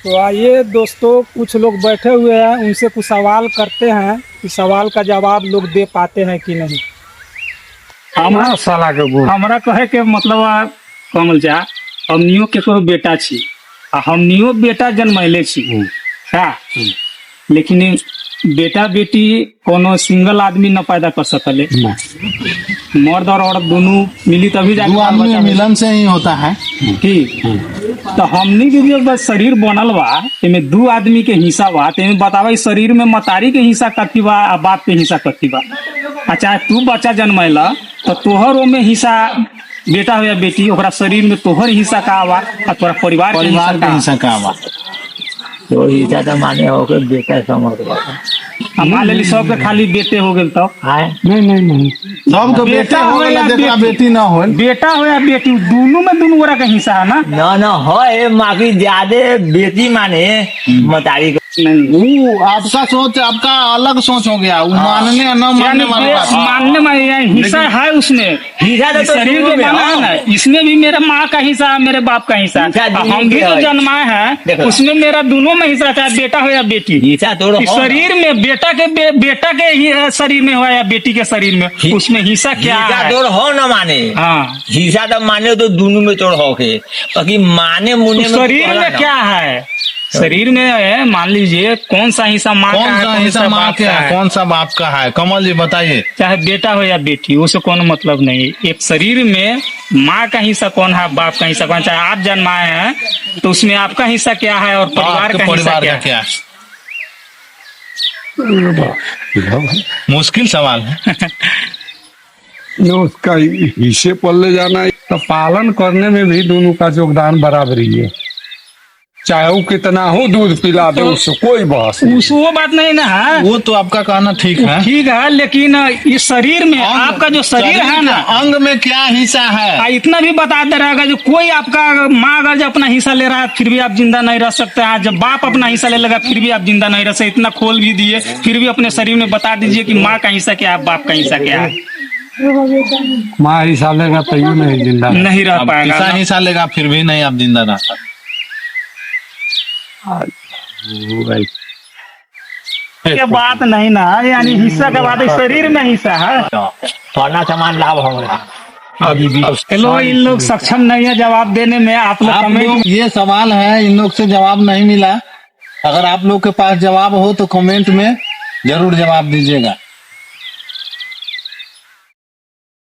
तो आइए दोस्तों, कुछ लोग बैठे हुए हैं, उनसे कुछ सवाल करते हैं कि सवाल का जवाब लोग दे पाते हैं कि नहीं। हमारा साला के गुण हमरा कहे के मतलब कमल जा हमनियो के कोनो बेटा छी आ हमनियो बेटा जन्मैले छी का, लेकिन बेटा बेटी कोनो सिंगल आदमी न पैदा कर सकले, मर्द और औरत दोनों मिली तभी जाके दो आदमी मिलन से ही होता है। ठीक। तो हमनी के जो बस शरीर बनल बा एमे दो आदमी के हिस्सा बा, तेमे बतावा इस शरीर में मतारी के हिस्सा कथी बा आ बाप के हिस्सा कथी बा। अच्छा तू बच्चा जन्मैला तो तोहर ओमे हिस्सा बेटा हो या बेटी, ओकरा शरीर में तोहर हिस्सा का बा आ तोरा परिवार के हिस्सा का बा। तो हिस्सा तो माने हो के बेटा समझ मान लेली सब के खाली बेटे हो गेल तब नहीं सब तो बेटा हो गया, देखला बेटी ना हो। बेटा हो या बेटी दोनों में दोनों गोरा का हिस्सा है ना। ना है माकी ज्यादा बेटी माने मतारी नहीं वो आपका सोच, आपका अलग सोच हो गया। वो मानने और न मानने वाला बात। मानने में हिस्सा है उसमें, हिस्सा तो शरीर दोनों के में बना है ना, इसमें भी मेरे माँ का हिस्सा है, मेरे बाप का हिस्सा है। हिस्सा दोनों हम भी के जो है। जन्माए हैं देखो। उसमें मेरा दोनों में हिस्सा, चाहे बेटा हो या बेटी। हिस्सा तो इस शरीर में बेटा के ही शरीर में हो या बेटी के शरीर में, उसमें हिस्सा क्या हिस्सा है। तो हो न माने। हाँ हिस्सा तो माने तो दोनों में तोड़ हो के, बाकी माने मुने में शरीर में क्या है, शरीर में है मान लीजिए कौन सा हिस्सा माँ का कौन है, सा कौन हिस्सा सा माँ बाप का का है, है। कौन सा बाप का है। कमल जी बताइए। चाहे बेटा हो या बेटी, उससे कोनो मतलब नहीं। एक शरीर में माँ का हिस्सा कौन है, बाप का हिस्सा कौन है। चाहे आप जन्माए हैं तो उसमें आपका हिस्सा क्या है और परिवार आपके का हिस्सा परिवार क्या का है। क्या है? मुश्किल सवाल है। न उसका हिस्से पर ले जाना है, तो पालन करने में भी दोनों का योगदान बराबरी है। चाहे वो कितना हो दूध पिला दे, उससे कोई बहस नहीं। वो बात नहीं ना है, वो तो आपका कहना ठीक है। ठीक है, लेकिन इस शरीर में आपका जो शरीर है ना, अंग में क्या हिस्सा है। इतना भी बता दे रहा है जो कोई आपका माँ अगर जब अपना हिस्सा ले रहा है फिर भी आप जिंदा नहीं रह सकते हैं। जब बाप अपना हिस्सा ले लेगा फिर भी आप जिंदा नहीं रह सकते। इतना खोल भी दिए, फिर भी अपने शरीर में बता दीजिए कि माँ का हिस्सा क्या है, बाप का हिस्सा क्या है। माँ हिस्सा लेगा तो यूं नहीं जिंदा नहीं रह अब पाएगा किसा ना। हिस्सा लेगा फिर भी नहीं आप जिंदा रह सकते। ये बात नहीं ना, यानी हिस्सा का बात है, शरीर में हिस्सा है। सोना सामान लाभ होगा। चलो इन लोग सक्षम नहीं है जवाब देने में, आप लोग आप कमेंट। लोग ये सवाल है, इन लोग से जवाब नहीं मिला। अगर आप लोग के पास जवाब हो तो कमेंट में जरूर जवाब दीजिएगा।